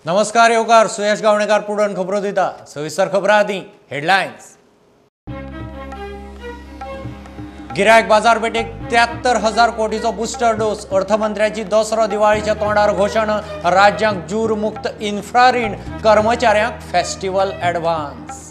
नमस्कार येवकार सुयश गावणेकार पुढून खबरो दिता सविस्तर खबरां आदीं हेडलायन्स। गिरायक बाजारपेठेक 73,000 कोटीचो बुस्टर डोस। अर्थमंत्र्याची दसरो दिवाळीच्या तोंडार घोषणा। राज्यांक जूर मुक्त इन्फ्रा रीण। कर्मचाऱ्यांक फेस्टिवल एडव्हान्स।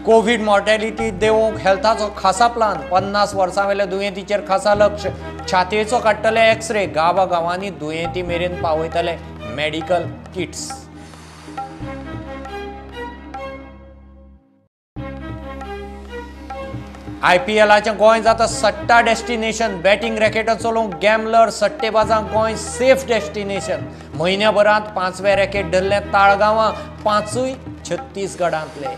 कोविड मॉर्टॅलिटी देवूंक हेल्थाचो खासा प्लान। 50 वर्सां वेल्या दुयेंतींचेर खासा लक्ष। छातयेचो काडटले एक्सरे। गांवांनी दुयेंती मेरेन पावयतले मेडिकल किट्स। IPLाचें गोंय जाता सट्टा डेस्टिनेशन। बॅटिंग रॅकेटां चलोवंक गॅमलर सट्टेबाजांक गोंय सेफ डेस्टिनेशन। म्हयन्याभरांत 5वें रॅकेट धरलें ताळगांवां, 5य छत्तीसगडांतले।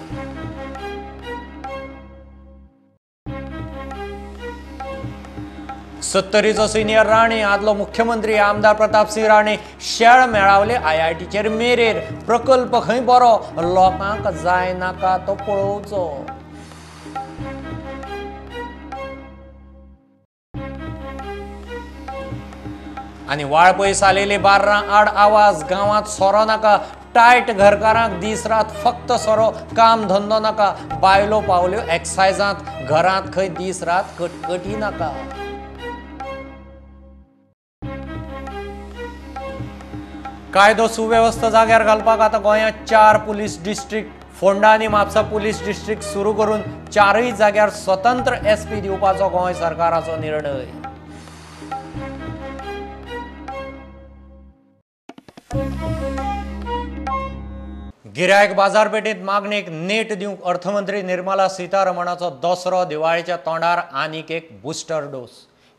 सत्तरीचो सिनियर राणे आदलो मुख्यमंत्री आमदार प्रताप सिंह राणे शेळ मेळावले IITचेर मेरेर। प्रकल्प खंय बरो लोकांक जाय नाका तो पळोवचो। आनी वाळपय सालेले बार्रां आड आवाज। गांवांत सोरो नाका। टायट घरकारांक दीस रात फक्त सोरो। काम धंदो नाका। बायलो पावल्यो एक्सायजांत। घरांत खंय दीस रात कटकटी नाका। कायदो सुवेवस्था जाग्यार घालपाक आतां गोंयांत 4 पुलीस डिस्ट्रिक्ट। फोंडा आनी म्हापसा पुलीस डिस्ट्रिक्ट सुरू करून 4य जाग्यार स्वतंत्र SP दिवपाचो गोंय सरकाराचो निर्णय। गिरायक बाजारपेठेंत मागणेक नेट दिवंक अर्थमंत्री निर्मला सीतारमणाचो दसरो दिवाळीच्या तोंडार आनीक एक बुस्टर डोस।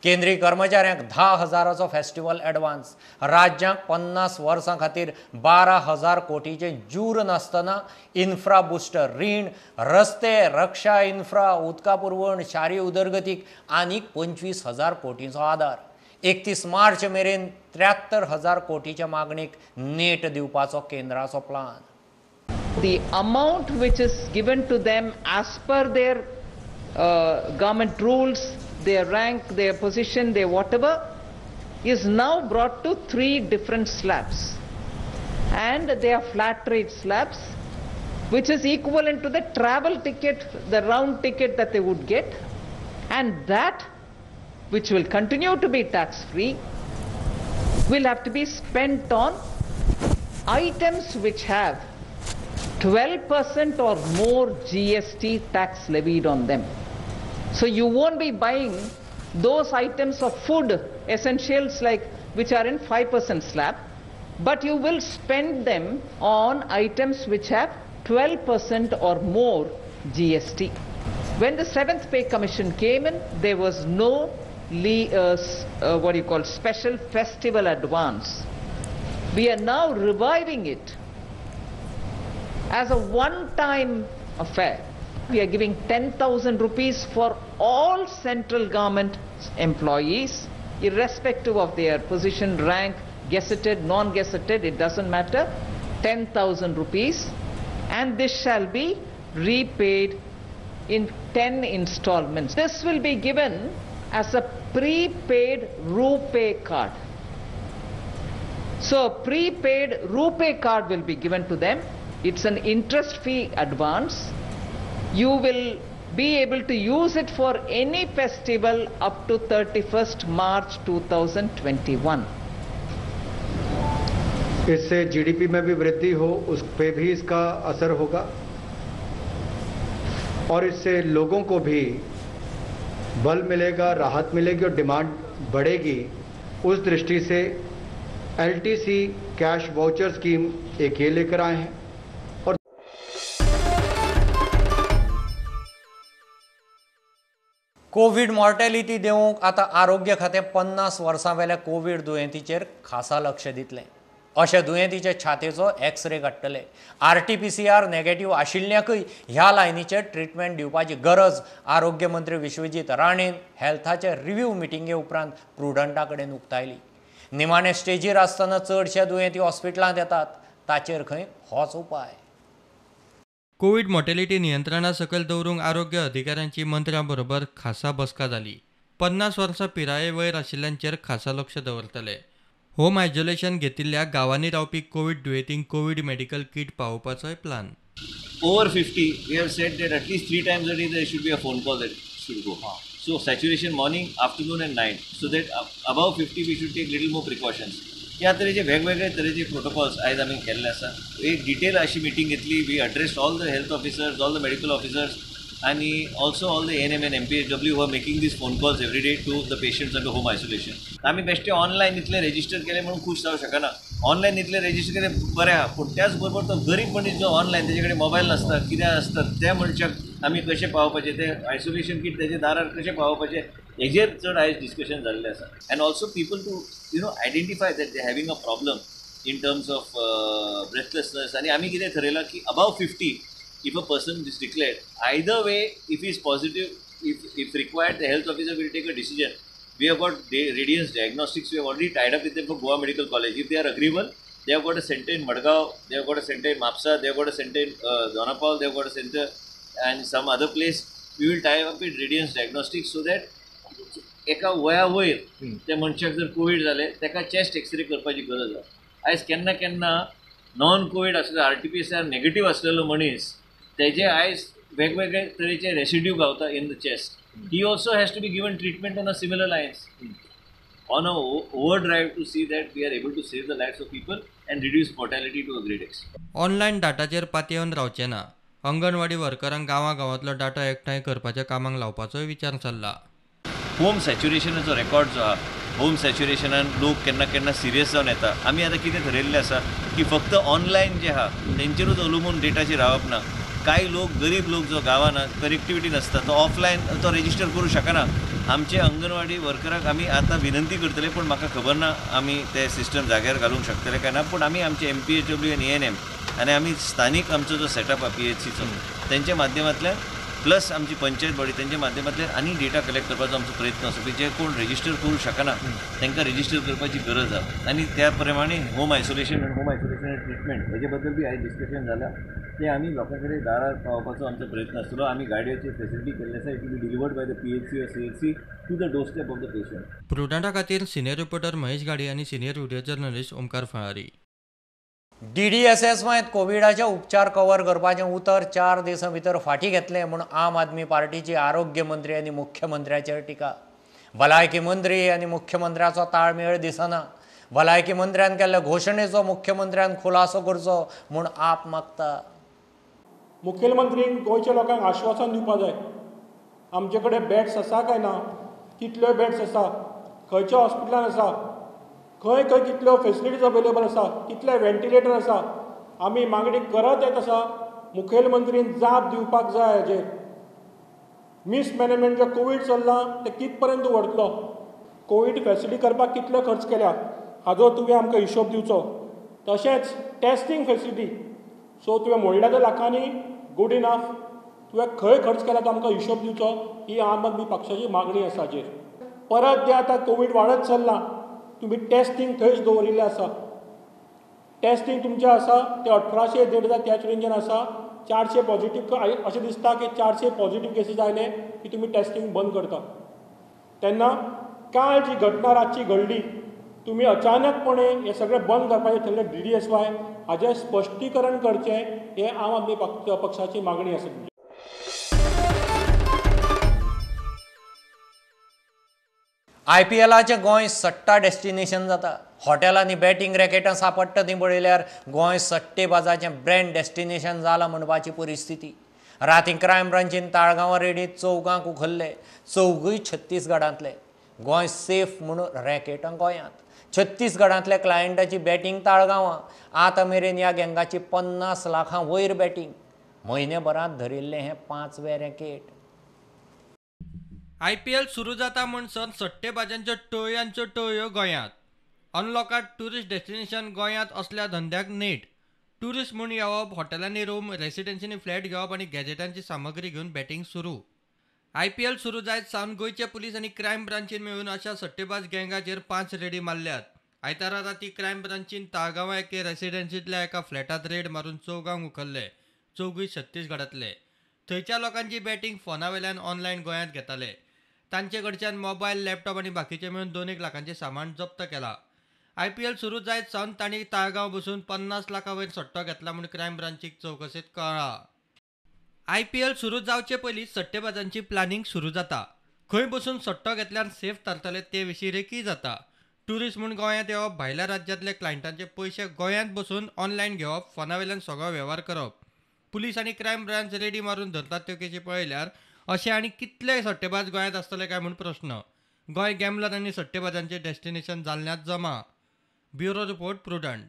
केंद्रीय कर्मचाऱ्यांक 10,000चो फेस्टिवल एडव्हान्स। राज्यांक 50 वर्सां खातीर 12,000 कोटीचे जूर नासतना इन्फ्रा बुस्टर रीण। रस्ते, रक्षा इन्फ्रा, उदका पुरवण, शारी उदरगतीक आनीक 25,000 कोटींचो आदार। 31 मार्च मेरेन 73,000 कोटीच्या मागणेक नेट दिवपाचो केंद्राचो plan. The amount which is given to them as per their government rules, their rank, their position, their whatever, is now brought to 3 different slabs. And they are flat rate slabs, which is equivalent to the travel ticket, the round ticket that they would get. And that, which will continue to be tax-free, will have to be spent on items which have 12% or more GST tax levied on them. So you won't be buying those items of food, essentials like which are in 5% slab, but you will spend them on items which have 12% or more GST. When the 7th Pay Commission came in, there was no special festival advance. We are now reviving it as a one-time affair. We are giving 10,000 rupees for all central government employees, irrespective of their position, rank, gazetted, non-gazetted, it doesn't matter. 10,000 rupees, and this shall be repaid in 10 installments. This will be given as a prepaid RuPay card. So a prepaid RuPay card will be given to them. It's an interest-free advance. You will be able to use it for any festival up to 31st March 2021. इससे GDP में भी वृद्धि हो, उस पे भी इसका असर होगा और इससे लोगों को भी बल मिलेगा, राहत मिलेगी और डिमांड बढ़ेगी। उस दृष्टि से LTC कैश वाउचर स्कीम एक ये लेकर आए हैं। कोविड मॉर्टॅलिटी देवूंक आतां आरोग्य खातें 50 वर्सां वेल्या कोविड दुयेंतींचेर खासा लक्ष दितलें। अशे दुयेंतीचे छातयेचो एक्सरे काडटले। RT-PCR नेगेटिव्ह आशिल्ल्यांकय ह्या लायनीचेर ट्रिटमेंट दिवपाची गरज आरोग्य मंत्री विश्वजीत राणेन हेल्थाचे रिव्ह्यू मिटिंगे उपरांत प्रुडंटा कडेन उक्तायली। निमाणे स्टेजीर आसतना चडशे दुयेंती हॉस्पिटलांत येतात, ताचेर खंय होच उपाय। कोविड मॉर्टेलिटी नियंत्रणा सकयल दवरूंक आरोग्य अधिकाऱ्यांची मंत्र्यां बरोबर खासा बसका जाली। 50 वर्सां पिराये वयर आशिल्ल्यांचेर खासा लक्ष दवरतले. होम आयसोलेशन घेतिल्ल्या गांवांनी रावपी कोविड दुयेंतींक कोविड मेडिकल किट पावोवपाचोय plan. Over 50, we have said that at least 3 times a day there should be a phone call that should go. So saturation morning, afternoon and night. So that above 50 we should take little more precautions. ह्या तरेचे वेगवेगळे तरेचे protocols आयज आमी केल्ले आसा. एक detail अशी मिटींग घेतली. We addressed all the health officers, all the medical officers आणि also all the ANM and MPHW who are making these phone calls every day to the patients under home isolation. आमी बेश्टे online इतले resistor केले म्हणून खूश जावं शकना. Online इतले रेजिस्टर केले बरें आहा, पूण त्याच बरोबर तो गरीब मनीस जो ऑनलायन तेजे कडेन मोबायल नासता, कितें आसता, त्या मनशाक आमी कशें पावोवपाचें, ते आयसोलेशन किट तेजे दारार कशें पावोवपाचें, हेजेर चड आयज डिस्कशन जाल्लें आसा. And also people to identify that they having a problem in terms of breathlessness. आणि आम्ही कितें ठरयलां की above 50 if a person is declared, either way, if he is positive, if required, the health officer will take a decision. We have got Radiance Diagnostics, we have already tied up with them for Goa Medical College. If they are agreeable, they have got a center in Madgaon, they have got a center in Mapsa, they have got a center in Donapal, they have got a center and some other place. We will tie up with Radiance Diagnostics so that एका वया वयर त्या मनशाक जर Covid जालें ताका chest x ray करपाची गरज आसा. आयज केन्ना केन्ना नॉन कोविड आसलेलो RT-PCR नेगेटीव आसलेलो मनीस तेजे आयज वेगवेगळे तरेचे रेसिड्यू गावता in the chest. He also has to be given treatment on a similar lines on a overdrive to see that we are able to save the lives of people and reduce mortality to a great extent. Online डाटाचेर पातयेवन रावचे ना. Anganwadi वर्करांक गांवांतलो data एकठांय करपाच्या कामाक लावपाचोय विचार चल्ला. Home सॅच्युरेशनाचो record जो आहा, होम सॅच्युरेशनान लोक केन्ना केन्ना सिरियस जावन येता. आमी आतां कितें ठरयल्लें आसा की फक्त ऑनलायन जे आहा तेंचेरूच अवलंबून डेटाचेर रावप ना. कांय लोक गरीब लोक जो गांवांत कनेक्टिविटी नासता तो ऑफलायन तो रेजिस्टर करूं शकना. आमचे अंगणवाडी वर्कराक आमी आतां विनंती करतले, पूण म्हाका खबर ना आमी ते सिस्टम जाग्यार घालूंक शकतले काय ना. पूण आमी आमचे MPHW आनी ANM आनी आमी स्थानीक आमचो जो सेटअप आहा PHCचो तेंच्या माध्यमांतल्यान प्लस आमची पंचायत बॉडी तेंच्या माध्यमांतल्यान आनी डेटा कलेक्ट करपाचो आमचो प्रयत्न आसा की जे कोण रेजिस्टर करूंक शकना तांकां रेजिस्टर करपाची गरज आसा. आनी त्या प्रमाणे होम आयसोलेशन ट्रिटमेंट हेजे बद्दल बी आयज डिस्कशन जालां. ते आमी लोकां कडेन दारार पावपाचो आमचो प्रयत्न आसतलो. आमी गाडयोची फेसिलिटी केल्ली आसा. It will be delivered by the PHC or CHC to the doorstep of the patient. प्रुडंटा खातीर सिनियर रिपोर्टर महेश गाडी आनी senior video journalist Omkar Phalari. DDSS मात कोविडाचे उपचार कव्हर करपाचें उतर 4 दिसां भितर फाटीं घेतलें म्हूण आम आदमी पार्टीचे आरोग्य मंत्री आनी मुख्यमंत्र्याचेर टिका. भलायकी मंत्री आनी मुख्यमंत्र्याचो ताळमेळ दिसना. भलायकी मंत्र्यान केल्ल्या घोशणेचो मुख्यमंत्र्यान खुलासो करचो म्हूण आप मागता. मुखेलमंत्रीक गोंयच्या लोकांक आश्वासन दिवपा जाय. आमचे कडेन बॅड्स आसा काय ना, कितल्यो बॅड्स आसा, खंयच्या हॉस्पिटलान आसा, खंय खंय कितल्यो फेसिलिटीज अवेलेबल आसा, कितले वेंटिलेटर आसा. आमी मागणी करत येत आसा. मुखेलमंत्रीन जाप दिवपाक जाय हेजेर. मिसमॅनेजमेंट जे कोवीड चल्लां ते कित पर्यंत व्हरतलो, कोवीड फेसिलिटी करपाक कितलो खर्च केल्या हाजो तुवें आमकां हिशोब दिवचो. तशेंच टेस्टींग फेसिलिटी सो तुवें म्हणल्या लाखांनी गूड इनफ, तुवें खंय खर्च केला तो आमकां हिशोब दिवचो. ही आम आदमी पक्षाची मागणी आसा. हाजेर परत जे आतां कोवीड वाडत चल्लां तुमी टेस्टींग थंयच दवरिल्लें आसा. टेस्टींग तुमचें आसा ते 1800-1500 त्याच रेंजीन आसा. 400 पॉझिटीव अशें दिसता की 400 पॉझिटीव केसीस आयले की तुमी टेस्टींग बंद करता. तेन्ना काल जी घटना रातची घडली तुमी अचानकपणे हें सगळें बंद करपाचें थरलें DDSY हाजें स्पश्टीकरण करचें हें आम आदमी पक्षाची मागणी आसा. IPLाचें गोंय सट्टा डेस्टिनेशन जाता. हॉटेलांनी बॅटींग रॅकेटां सापडटा तीं पळयल्यार गोंय सट्टेबाजाचें ब्रँड डेस्टिनेशन जालां म्हणपाची परिस्थिती. रातीं क्रायम ब्रांचीन ताळगांवां रेडीत चौगांक उखल्ले. चौगूय छत्तीसगडांतले. गोंय सेफ म्हणून रॅकेटां गोंयांत. छत्तीसगडांतल्या क्लायंटाची बॅटींग ताळगांवां. आतां मेरेन ह्या गँगाची 50 लाखां वयर बॅटींग. म्हयनेभरांत धरिल्लें हें 5वें रॅकेट. IPL सुरू जाता म्हणसर सट्टेबाजांच्यो टोळयांच्यो टोळयो गोंयांत. अनलॉकात टुरिस्ट डेस्टिनेशन गोंयांत असल्या धंद्याक नेट. टुरिस्ट म्हूण येवप, हॉटेलांनी रूम, रेसिडेन्सीनी फ्लॅट घेवप आनी गॅजेटांची सामग्री घेवन बॅटींग सुरू. IPL सुरू जायत सावन गोंयचे पुलीस आनी क्रायम ब्रांचीन मेळून अशा सट्टेबाज गँगाचेर 5 रेडी मारल्यात. आयतारा राती क्रायम ब्रांचीन ताळगांवां एके रेसिडेन्सींतल्या एका फ्लॅटात रेड मारून चौगांक उखल्ले. चौगूय छत्तीसगडांतले. थंयच्या लोकांची बॅटींग फोना वेल्यान ऑनलायन गोंयांत घेताले. तांचे कडच्यान मोबायल लॅपटॉप आनी बाकीचे मेळून 2-1 लाखांचे सामान जप्त केला. IPL सुरू जायत सावन तांणी ताळगांव बसून 50 लाखां वयर सट्टो घेतला म्हूण क्रायम ब्रांचीक चौकशेंत कळ्ळां. IPL सुरू जावचे पयलीं सट्टेबाजांची प्लॅनिंग सुरू जाता. खंय बसून सट्टो घेतल्यार सेफ थारतले ते विशीं रेकी जाता. ट्युरिस्ट म्हूण गोंयांत येवप, भायल्या राज्यांतले क्लायंटांचे पयशे गोंयांत बसून ऑनलायन घेवप, फोनावेल्यान सगळो वेव्हार करप. पुलीस आनी क्रायम ब्रांच रेडी मारून धरतात त्यो केसी पळयल्यार अशे आनी कितले सट्टेबाज गोंयांत आसतले काय म्हूण प्रश्न. गोंय गॅमलर आनी सट्टेबाजांचे डेस्टिनेशन जालन्यांत जमा. Bureau report Prudent.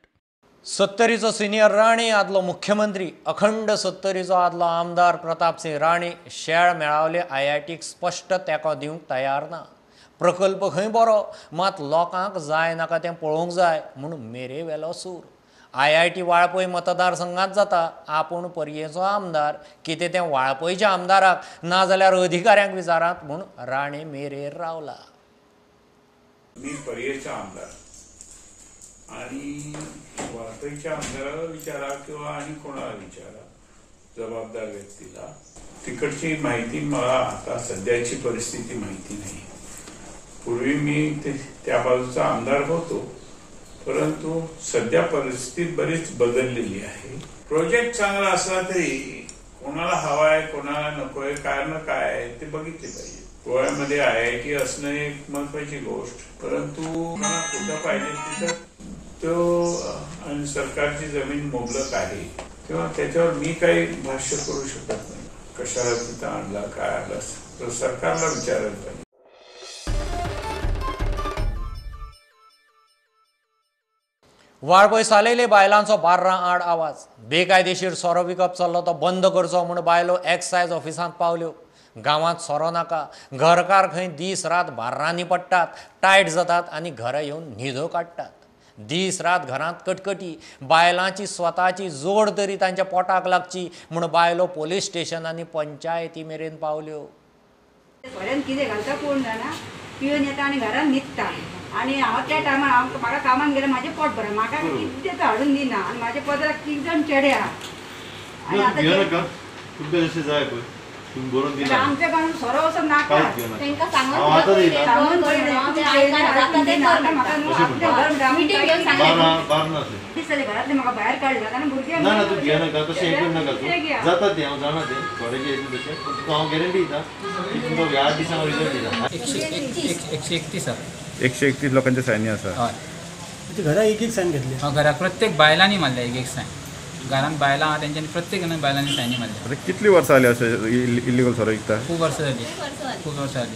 70चो सिनियर राणे आदलो मुख्यमंत्री, अखंड 70चो आदलो आमदार प्रतापसिंह राणे शेळ मेळावले IITक स्पश्ट तेंको दिवंक तयार ना. प्रकल्प खंय बरो, मात लोकांक जाय नाका तें पळोवंक जाय म्हूण मेरे वेलो सूर. IIT वाळपय मतदारसंघांत जाता. आपूण परयेचो आमदार, कितें तें वाळपयच्या आमदाराक नाजाल्यार अधिकाऱ्यांक विचारात म्हूण राणे मेरेर रावला. मी परयेचा आमदार आणि वाळपयच्या आमदाराला विचारा किंवा आणि कोणाला विचारा, जबाबदार व्यक्तीला. तिकडची माहिती मला आता सध्याची परिस्थिती माहिती नाही. पूर्वी मी त्या बाजूचा आमदार होतो, परंतु सध्या परिस्थिती बरीच बदललेली आहे. प्रोजेक्ट चांगला असला तरी कोणाला हवाय कोणाला नकोय, कारण काय आहे ते बघितले पाहिजे. गोव्यामध्ये IIT असणं एक महत्वाची गोष्ट, परंतु मला कुठं पाहिजे तिथं तो आणि सरकारची जमीन मोबलक आहे तेव्हा त्याच्यावर मी काही भाष्य करू शकत नाही. कशाला तिथं आणला, काय आणला, तर सरकारला विचारायला पाहिजे. वाळपय सालयले बायलांचो बार्रां आड आवाज. बेकायदेशीर सोरो विकप चल्लो तो बंद करचो म्हूण बायलो एक्सायज ऑफिसांत पावल्यो. गांवांत सोरो नाका, घरकार खंय दीस रात बार्रांनी पडटात, टायट जातात आनी घरा येवन न्हिदो काडटात. दीस रात घरांत कटकटी. बायलांची स्वताची जोड तरी तांच्या पोटाक लागची म्हूण बायलो पोलीस स्टेशनांनी पंचायती मेरेन पावल्यो. कितें घालता कोण जाणा, पिवन येता आनी घरान न्हिदता आनी हांव त्या टायमार म्हाका कामाक गेल्यार म्हाजें पोट भरना, म्हाका कितें हाडून दिना आनी म्हाज्या पदराक 3 जाण चेडे आहा. आनी आतां तुमकां जशें जाय पळय तुम्ही बरोवन दिना. आमच्या गांवांत सोरो असो नाका. तांकां सांगून घरांतले म्हाका भायर काडला आनी भुरग्यांक ना तूं घेनाका, तशें हें करनाका तूं. जाता तें हांव जाणा तें थोडें जें तशें, पूण तुका हांव गॅरंटी दिता की तुमकां ह्या 8 दिसांक रिजल्ट दिता. 131 लोकांच्या सायनी आसा. हय घरा एक सायन घेतली. घराक प्रत्येक बायलांनी मारल्या एक सायन. घरान बायलां आहा तेंच्यांनी प्रत्येकान बायलांनी सायनी मारल्या. आता कितली वर्सां जाली अशें इल्लीगल सोरो विकता? खूब वर्सां जाली, खूब वर्सां जाली.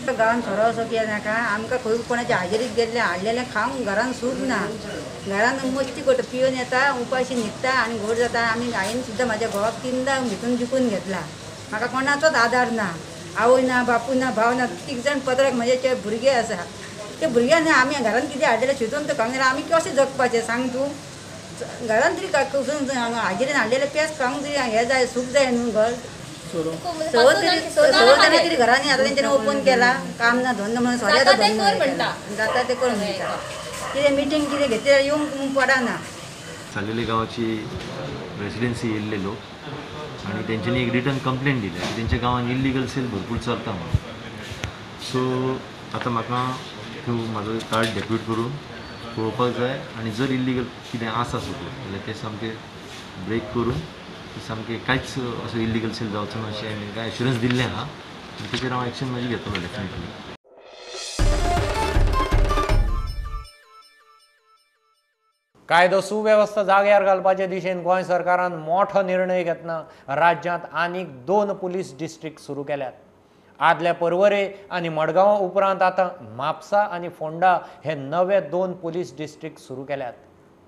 गांवांत सोरो असो कित्याक नाका, आमकां खंय कोणाच्या हाजेरीक गेल्ले हाडलेलें खावंक घरान सूख ना. घरान मस्ती करता, पिवन येता, उपाशी न्हिदता आनी घोड जाता. आमी हांवें सुद्दां म्हाज्या घोवाक 3दा भितून जिखून घेतला. म्हाका कोणाचोच आदार ना, आवय ना, बापूय ना, भाव ना. 3 जाण पदराक म्हाजे भुरगे आसा. ते भुरग्यांनी आमी घरान कितें हाडलेलें शिजोवन तर खावंक आमी कशें जगपाचें सांग तूं. घरान तरी कसून हाजेरीन हाडलेले पेज खावंक तरी हें जाय, सूख जाय न्हू. घर जाणां तरी घरांनी आतां तेंच्यांनी ओपन केला. काम ना धंदो म्हणून सोऱ्याचो धंदो जाता ते करून दिता. कितें मिटींग कितें घेतल्यार येवंक पडना. सालेले गांवाची रेसिडेन्सी येयल्ले लोक आनी तेंच्यांनी एक रिटर्न कंप्लेंट दिली की तेंच्या गांवांत इल्लीगल सेल भरपूर चलता म्हणून. सो आतां म्हाका तूं म्हाजो कार्ड डेप्यूट करून पळोवपाक जाय आनी जर इल्लीगल कितें आसा सुद्दां जाल्यार तें सामकें ब्रेक करून सामकें कांयच असो इल्लीगल सेल जावचो ना अशें तांकां एश्युरन्स दिल्लें आहा. आनी तेचेर हांव एक्शन म्हाजी घेतलो डेफिनेटली. कायदो सुवेवस्था जाग्यार घालपाचे दिशेन गोंय सरकारान मोठो निर्णय घेतना राज्यांत आनीक 2 पुलीस डिस्ट्रिक्ट सुरू केल्यात. आदले पर्वरे आनी मडगांव उपरांत आतां म्हापसा आनी फोंडा हे नवे 2 पुलीस डिस्ट्रिक्ट सुरू केल्यात.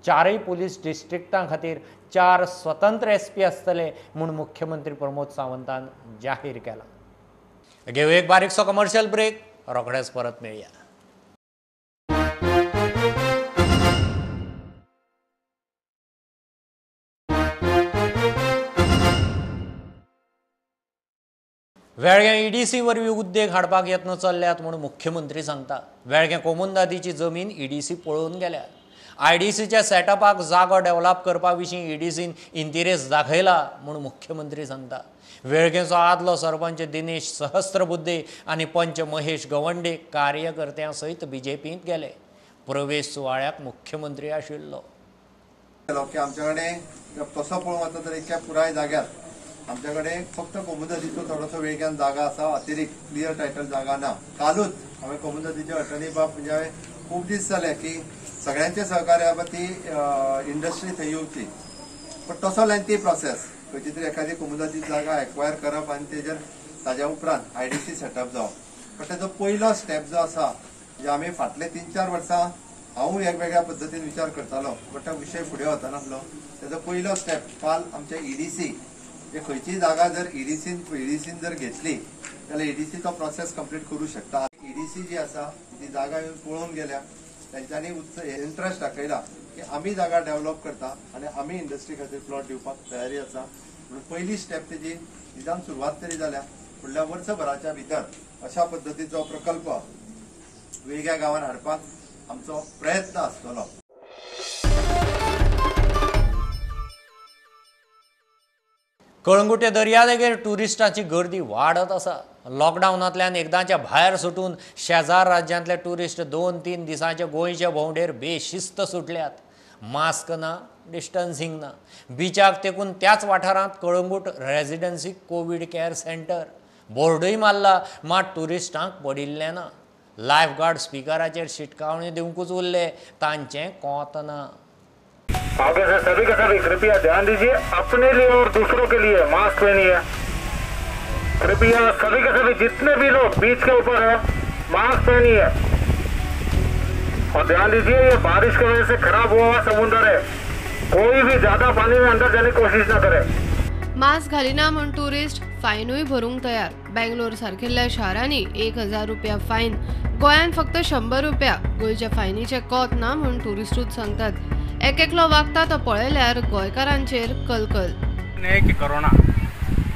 4 पुलीस डिस्ट्रिक्टां खातीर 4 स्वतंत्र SP आसतले म्हूण मुख्यमंत्री प्रमोद सावंतान जाहीर केला. घेऊ एक बारीकसो कमर्शियल ब्रेक, रोखडेच परत मेळया. वेळग्या EDC वरवीं उद्देग हाडपाक यत्न चल्ल्यात म्हूण मुख्यमंत्री सांगता. वेळग्या कोमुंदादीची जमीन EDC पळोवन गेल्या. IDCच्या सेटअपाक जागो डेव्हलप करपा विशीं EDCन इंटरेस्ट दाखयला म्हूण मुख्यमंत्री सांगता. वेळगेचो आदलो सरपंच दिनेश सहस्त्रबुद्धे आनी पंच महेश गवंडे कार्यकर्त्यां सयत BJPंत गेले. प्रवेश सुवाळ्याक मुख्यमंत्री आशिल्लो. की आमचे कडेन तसो पळोवंक वता तर इतक्या पुराय जाग्यार आमचे कडेन फक्त कोमुदतीचो थोडोसो वेगळ्यान जागा आसा, अतिरिक्त क्लियर टायटल जागा ना. कालूच हांवें कोमुदतीचे अटर्नी बाब म्हणजे हांवें खूब दीस जाले की सगळ्यांचे सहकार्या ती इंडस्ट्री थंय येवची, पण तसो लेंथी प्रोसेस खंयची तरी एखादी कोमुदतीची जागा एक्वायर करप आनी ताज्या उपरांत IDC सेटअप जावप. पण ताजो पयलो स्टेप जो आसा म्हणजे आमी फाटले 3-4 वर्सां हांव वेगवेगळ्या पद्दतीन विचार करतालो, बट तो विशय फुडें वचनासलो. ताजो पयलो स्टेप काल आमचे EDC म्हणजे खंयची जागा जर EDCन जर घेतली जाल्यार EDC तो प्रोसेस कंप्लीट करूं शकता. EDC जी आसा ती जागा पळोवन गेल्या, तांच्यांनी इंट्रस्ट दाखयला की आमी जागा डेव्हलप करता आनी आमी इंडस्ट्री खातीर प्लॉट दिवपाक तयारी आसा. म्हणून पयली स्टेप तेजी निदान सुरवात तरी जाल्या. फुडल्या वर्सभराच्या भितर अशा पद्दतीचो प्रकल्प वेगळ्या गांवांत हाडपाक आमचो प्रयत्न आसतलो. कळंगुटे दर्यादेगेर ट्युरिस्टांची गर्दी वाडत आसा. लॉकडावनांतल्यान एकदांच्या भायर सुटून शेजार राज्यांतले ट्युरिस्ट 2-3 दिसांचे गोंयचे भोंवडेर बेशिस्त सुटल्यात. मास्क ना, डिस्टन्सिंग ना. बिचाक तेकून त्याच वाठारांत Calangute residency covid care centre बोर्डूय मारला, मात ट्युरिस्टांक पडिल्लें ना. लायफगार्ड स्पिकराचेर शिटकावणी दिवंकूच उरले, तांचें कोंत ना. आगे से सभी का सभी कृपया ध्यान दीजिए, अपने लिए और दूसरों के लिए मास्क पहनिए. कृपया सभी के सभी जितने भी लोग बीच के ऊपर है मास्क पहनिए. और ध्यान दीजिए ये बारिश की वजह से खराब हुआ समुद्र है, कोई भी ज्यादा पानी में अंदर जाने की कोशिश न करे. मास्क घालिना म्हूण टुरिस्ट फायनूय भरूंक तयार. बेंगलोर सारकिल्ल्या शारांनी 1000 रुपया फायन, गोंयांत फक्त 100 रुपया. गोंयच्या फायनीचे कोत ना म्हूण टुरिस्टूच सांगतात. एकलो वागता तो पळयल्यार गोंयकारांचेर कलकल. कि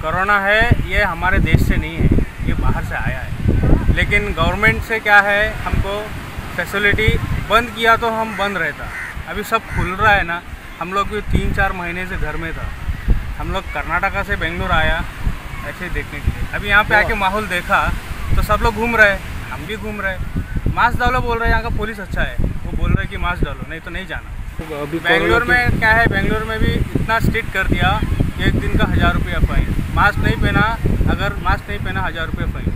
कोरोना है, ये हमारे देश से नहीं है, ये बाहर से आया है. लेकिन गवर्नमेंट से क्या है, हमको फैसिलिटी बंद किया तो हम बंद रहता. अभी सब खुल रहा है ना. हम लोग भी 3-4 महीने से घर में था. हम लोग कर्नाटका से बेंगलोर आया ऐसे देखने के लिए. अभी यहाँ पे आके माहौल देखा तो सब लोग घूम रहे, हम भी घूम रहे. मास्क डालो बोल रहे हैं, यहाँ का पुलिस अच्छा है, वो बोल रहे हैं कि मास्क डालो, नहीं तो नहीं जाना. अभी बेंगलोर में क्या है, बेंगलोर में भी इतना स्ट्रिक्ट कर दिया कि 1 दिन का 1000 रुपया फाइन. मास्क नहीं पहना, अगर मास्क नहीं पहना 1000 रुपया फाइन,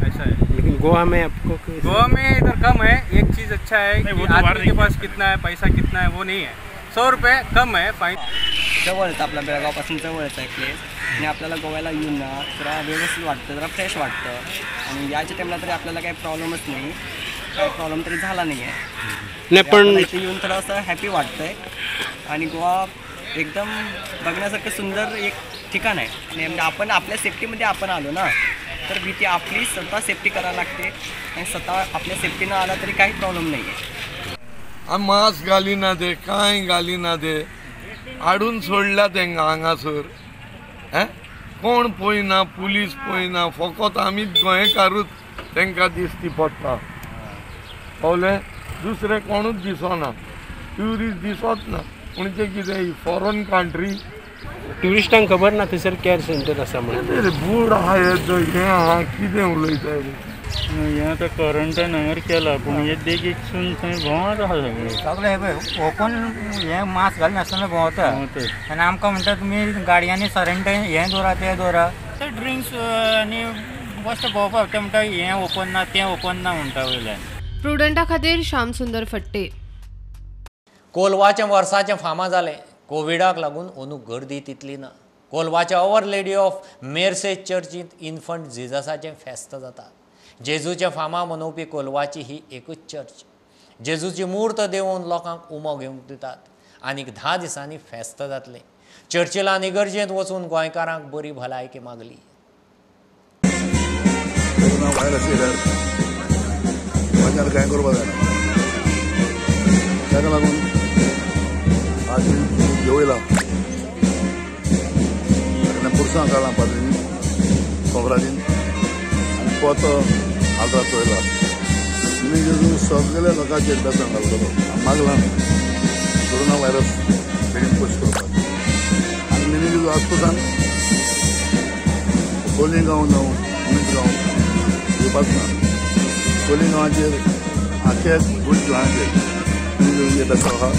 ऐसा है. लेकिन गोवा में आपको, गोवा में इधर कम है. एक चीज़ अच्छा है कि आदमी के पास कितना है, पैसा कितना है वो नहीं है. 100 रुपये कम है फाइन. जवळच आपल्या बेळगावपासून जवळच आहे प्लेस आणि आपल्याला गोव्याला येऊन ना जरा व्यवस्थित वाटतं, जरा फ्रेश वाटतं. आणि याच्या टाईमला तरी आपल्याला काही प्रॉब्लेमच नाही, काही प्रॉब्लेम तरी झाला नाही आहे. पण इथे येऊन थोडंसं हॅपी वाटतंय. आणि गोवा एकदम बघण्यासारखं सुंदर एक ठिकाण आहे. आणि आपण आपल्या सेफ्टीमध्ये आपण आलो ना, तर भीती आपली स्वतः सेफ्टी करायला लागते. आणि स्वतः आपल्या सेफ्टीनं आला तरी काही प्रॉब्लेम नाही आहे. मास्क घालिना दे, कांय घालिना दे, हाडून सोडल्या तेंगा हांगासर. कोण पळयना, पुलीस पळयना, फकत आमीच गोंयकारूच तेंकां दिसती पडटा. कळ्ळें, दुसरें कोणूच दिसना, ट्युरिस्ट दिसत ना. म्हणजे कितें फॉरेन कंट्री, ट्युरिस्टांक खबर ना थंयसर केअर सेंटर आसा म्हणून. बूड आहा हें आहा, कितें उलयता हें आतां क्वॉरंटायन हांगर केला, पूण हे देगेकसून थंय भोंवत आहा सगळे. सगळे पळय ओपन हें मास्क घालून नासतना भोंवता. आनी आमकां म्हणटा तुमी गाडयांनी सरेंटायन हें दवरा तें दवरा. ते ड्रिंक्स आनी बश्ट भोंवपाक ते म्हणटा हें ओपन ना, तें ओपन ना म्हणटा वयल्यान. प्रुडंटा खातीर श्याम सुंदर फट्टे. कोलवाचें वर्साचें फामां जालें. कोविडाक लागून अंदू गर्दी तितली ना. कोलवाच्या अवर लेडी ऑफ मेर्सेज चर्चींत इन्फंट जिजसाचें फेस्त जाता. जेजूचे फामां मनोवपी कोलवाची ही एकूच चर्च. जेजूची मूर्त देंवोवन लोकांक उमो घेवंक दितात. आनीक 10 दिसांनी फेस्त जातलें. चर्चिलांत इगर्जेंत वचून गोंयकारांक बरी भलायकी मागली. कांय करपाक जायना, ताका लागून आज देवयला पुरसां काडलां पाद्रीन कोंकराजीन आनी पोत आल्तार चोयला. तुमी जेजू सगळ्या लोकांचे एकदा सांगलो मागला कोरोना व्हायरस बेगीन पयस करपाक आनी मिनी जेजू आसतो सांग कोलिगांव जावं उमेद गांव येवपाक ना कोलिगांवाचेर आख्या गोंय गोंयाचेर मिनी जेजू येता आहा.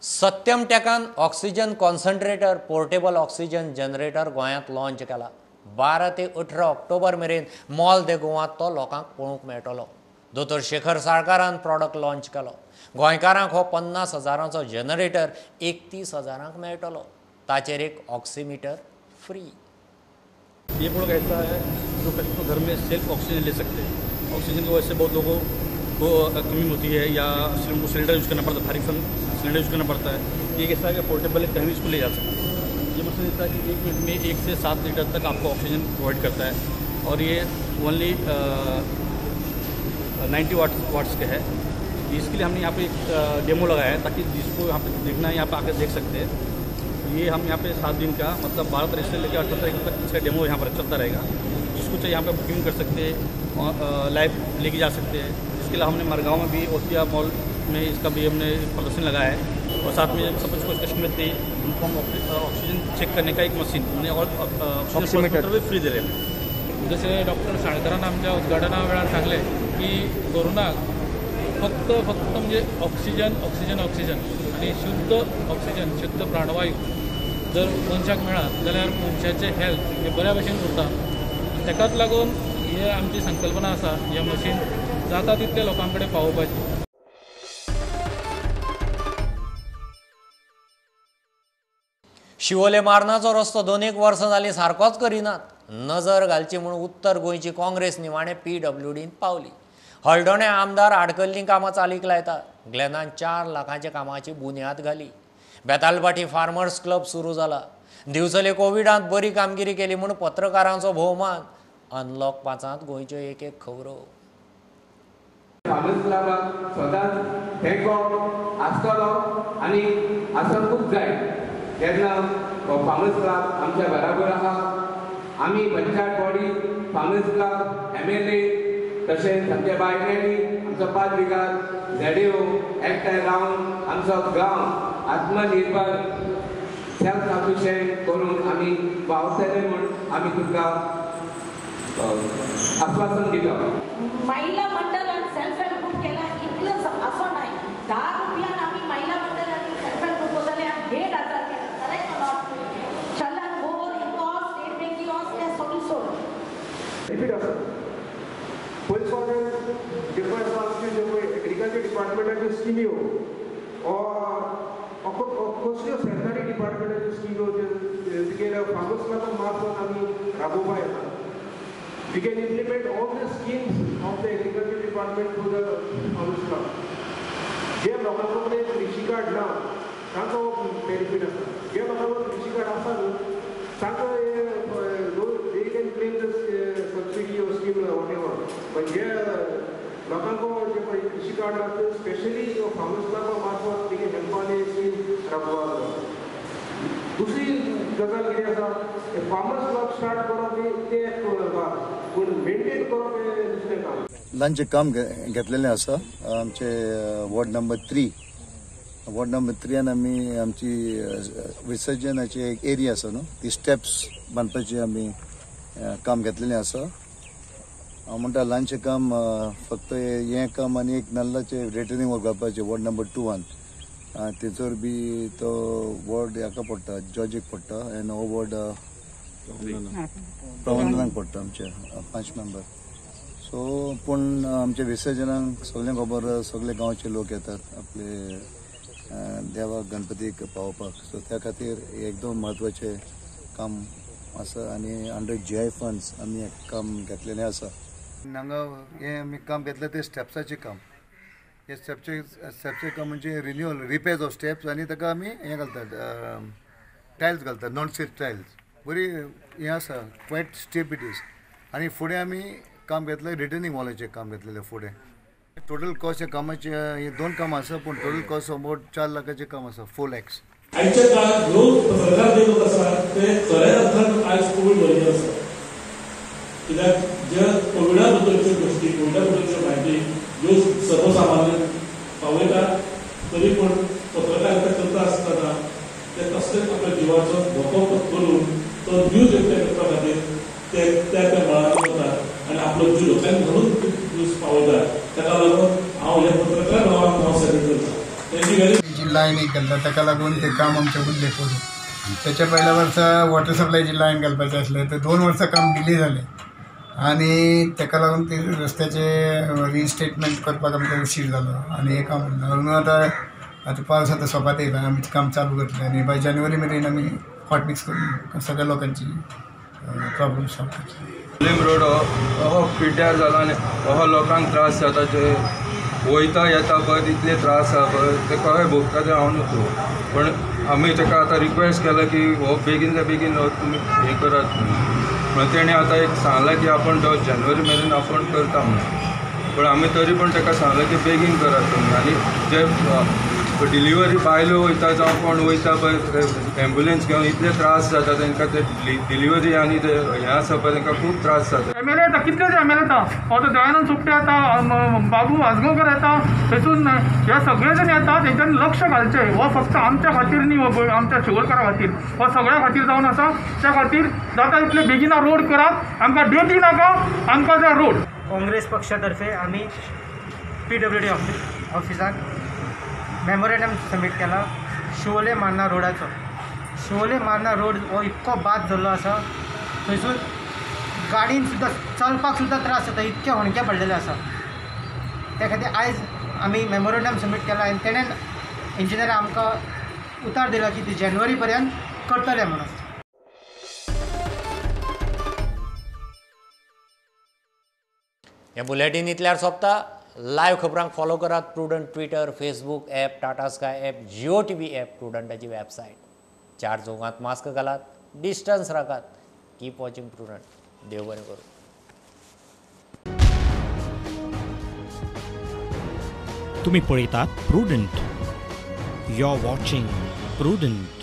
सत्यम टॅकान oxygen concentrator portable oxygen generator गोंयांत लॉन्च केला. 12 ते 18 ऑक्टोबर मेरेन मॉल दे गोवांत तो लोकांक पळोवंक मेळटलो. दोतोर शेखर साळकारान प्रॉडक्ट लॉन्च केलो. गोंयकारांक हो 50,000चो जनरेटर 31,000 मेळटलो. ताचेर एक ऑक्सिमीटर फ्री. ये प्रोडक्ट ऐसा है जो कस्टमर घर में सेल्फ ऑक्सीजन ले सकते हैं. ऑक्सीजन की वजह से बहुत लोगों को कमी होती है या सिलेंडर यूज़ करना पड़ता है, भारी सिलेंडर यूज़ करना पड़ता है. ये कैसा है कि पोर्टेबल है, कहीं भी इसको ले जा सकते हैं. ये मतलब इतना कि 1 मिनट में 1 से 7 लीटर तक आपको ऑक्सीजन प्रोवाइड करता है और ये ओनली 90 वाट्स के है. इसके लिए हमने यहाँ पे एक डेमो लगाया है ताकि जिसको यहाँ पे देखना है यहाँ पे आकर देख सकते हैं. ये हम यहाँ पे 7 दिन का मतलब 12 तारीख से लेकर 18 तारीख तक इसका डेमो यहाँ पर चलता रहेगा. जिसको चाहिए यहाँ पे बुकिंग कर सकते हैं, लाइव लेके जा सकते हैं. इसके अलावा हमने मरगांव में भी ओसिया मॉल में इसका भी हमने प्रदर्शन लगाया है और साथ में सपोज कुछ कस्टमर थे उनको हम ऑक्सीजन चेक करने का एक मशीन हमने और ऑक्सीमीटर भी फ्री दे रहे हैं. जसे डॉक्टर साळकारान आमच्या उद्घाटना वेळार सांगले की कोरोनाक फक्त म्हणजे ऑक्सिजन ऑक्सिजन ऑक्सिजन आणि शुद्ध ऑक्सिजन शुद्ध प्राणवायू जर मनशाक मेळत जाल्यार मनशाचे हेल्थ हे बऱ्या भशेन उरता. ताकाच लागून ही आमची संकल्पना आसा हे मशीन जाता तितल्या लोकां कडेन पावोवपाची. शिवोले मार्नाचो रस्तो 2 वर्सां जालीं सारकोच करिनात. नजर घालची म्हूण उत्तर गोंयची काँग्रेस निमाणे PWDन पावली. हळदोणे आमदार आडकल्लीं कामां चालीक लायता. ग्लेनान 4 लाखांच्या कामाची बुन्याद घाली. बेतालबाटी फार्मर्स क्लब सुरू जाला. दिवचले कोविडांत बरी कामगिरी केली म्हूण पत्रकारांचो भोवमान. अनलॉक 5 गोंयच्यो एक खबरो. फार्मर्स क्लबाक सदांच थँक आसतलो आनी आसतूच जाय. जेन्ना फार्मर्स क्लब आमच्या बराबर आहा. आमी panchayat body farmers club MLA तशेंच आमच्या बायलांनी आमचो 5 ब्रिगाड ZDO एकठांय रावन आमचो गांव आत्मनिर्भर सेल्फ सफिशियंट करून आमी पावतले म्हूण आमी तुमकां आश्वासन दिलो. महिला मंडळ आणि सेल्फ हेल्प ग्रुप केला इतलंच असं नाही. 10 रुपयान आम्ही महिला मंडळ आणि सेल्फ हेल्प ग्रुप जाल्यार 1,500 केला. करेक्ट नॉट चलन गोवर कॉस्ट स्टेट बँक कॉस्ट हे सगळी सोड. रिपीट आसा पयस वाटेन जेको आसा आमचे जेको एग्रीकल्चर डिपार्टमेंटाच्यो स्किमी कसल्यो सरकारी डिपार्टमेंटाच्यो स्किमी जेके फार्मर्स क्लबा मार्फत आमी राबोवपा येता. We can implement all the schemes of the agriculture department through the farmers club. जे लोकांकडे कृषी कार्ड ना तांकां बेनिफीट आसा. जे लोकांकडे कृषी कार्ड आसा न्हू तांकां they can claim this subsidy or scheme or whatever. But जे लोकांकडे जे पळय कृषी कार्ड आसा स्पेशली फार्मर्स क्लबा मार्फत तेगे हेल्पानी स्कीम राबोवपाक. दुसरी गजाल कितें आसा फार्मर्स क्लब स्टार्ट करप ते पूण मेंटेन करप हें दुसरें काम. लंच काम घेतलेलें आसा आमचे वॉर्ड नंबर 3. वॉर्ड नंबर 3 आमी आमची विसर्जनाची एक एरिया आसा न्हू ती स्टेप्स बांदपाची आमी काम घेतलेलें आसा. हांव म्हणटा लंच काम फक्त हें काम आनी एक नाल्लाचें रिटर्निंग वर्क घालपाचें वॉर्ड नंबर 2 थंयसर बी तो वॉर्ड हाका पडटा जॉजीक पडटा आनी हो वॉर्ड प्रबंधनाक पडटा आमचे 5 मेंबर. सो पूण आमच्या विसर्जनाक सगळ्यांक खबर सगळे गांवचे लोक येतात आपले देवाक गणपतीक पावोवपाक. सो त्या खातीर एकदम म्हत्वाचें काम आसा आनी अंडर GI फंड्स आमी हें काम घेतलेलें आसा. हांगा हें आमी काम घेतलें तें स्टेप्साचें काम. हे स्टेप्सचे काम म्हणजे रिन्युअल रिपेअर्स ऑफ स्टेप्स आनी ताका आमी हें घालतात टायल्स घालतात नॉन स्टिच टायल्स. बरी हें आसा क्वायट स्टेप इट इज. आनी फुडें आमी काम घेतलें रिटर्निंग वॉलाचें काम घेतलेलें फुडें. टोटल कॉस्ट ह्या कामाचे हे 2 कामां आसा पूण टोटल कॉस्ट अबावट 4 लाखाचें काम आसा 4 lakhs. आयच्या काळात लोक सरकार जे लोक आसा ते खऱ्या अर्थान आज कोवीड भरिल्लो आसा. कित्याक जे कोविडा बद्दलच्यो गोष्टी कोविडा बद्दलच्यो म्हायती ज्यो सर्वसामान्य पावयता तरी पूण पत्रकारिता करता आसतना ते कसलेच आपल्या जिवाचो धोको पत्करून तो न्यूज एकठांय करपा खातीर ते त्या मळार वतात आनी आपलो जीव लोकांक घडून न्यूज पावयता. ताका लागून हांव हे पत्रकार भावांक हांव सॅल्यूट करता. तेजी व्हेरी लायन एक घालता ताका लागून ते काम आमचें उरलें पडून. त्याच्या पहिल्या वर्सा वॉटर सप्लायची लायन घालपाचें आसलें तर 2 वर्सां काम डिले जालें आनी ताका लागून ते रस्त्याचे रिस्टेटमेंट करपाक आमकां उशीर जालो आनी हें काम उरलें. म्हणून आतां पावस आतां सोंपात येयला आमी काम चालू करतले आनी बाय जानेवारी मेरेन आमी हॉट मिक्स करून सगळ्या लोकांची प्रॉब्लेम सॉल्व करतले. मुस्लीम रोड हो पिड्ड्यार जाला आनी हो लोकांक त्रास जाता ते वयता येता पळय तितले त्रास आसा पळय ते कशें भोगता ते हांव न्हू. पण आमी ताका आतां रिक्वेस्ट केला की हो बेगीनल्या बेगीन तुमी हें करात म्हणून तेणें आतां एक सांगलां की आपण 10 जानेवारी मेरेन आपण करता म्हणून. पण आमी तरी पण ताका सांगलें की बेगीन करात तुमी. आनी जे डिलिव्हरी बायलो वयता जावं कोण वयता पळय एम्ब्युलन्स घेवन इतले त्रास जाता तांकां ते डिलिव्हरी आनी ते हें आसा पळय तांकां खूब त्रास जाता. एम एल ए येता कितलेच एम एल ए येता हो तो दयानंद सुप्टे येता बाबू आजगांवकर येता थंयसून हे सगळे जण येता तेंच्यांनी लक्ष घालचें. हो फक्त आमच्या खातीर न्ही आमच्या शिवोरकरा खातीर हो सगळ्या खातीर जावन आसा. त्या खातीर जाता तितले बेगिना रोड करात. आमकां डेटी नाका आमकां जाय रोड. काँग्रेस पक्षातर्फे आम्ही PWD ऑफिसाक मेमोरेंडम सबमीट केला शिवोले मार्ना रोडाचो. शिवोले मार्ना रोड हो इतको बाद जाल्लो आसा थंयसून गाडीन सुद्दां चलपाक सुद्दां त्रास जाता इतके होणके पडलेले आसा. त्या खातीर आयज आमी मेमोरेंडम सबमीट केला आनी तेणें इंजिनियरान आमकां उतार दिला की ती जानेवारी पर्यंत करतले म्हणून. हे बुलेटिन इतल्यार सोंपता. लायव्ह खबरांक फॉलो करात Prudent Twitter, Facebook app, Tata Sky app, Jio TV app, प्रुडंटाची वेबसायट. 4 चौगांत मास्क घालात, डिस्टन्स राखात. Keep watching Prudent. देव बरें करूं. तुम्ही पळयतात Prudent. You are watching prudent.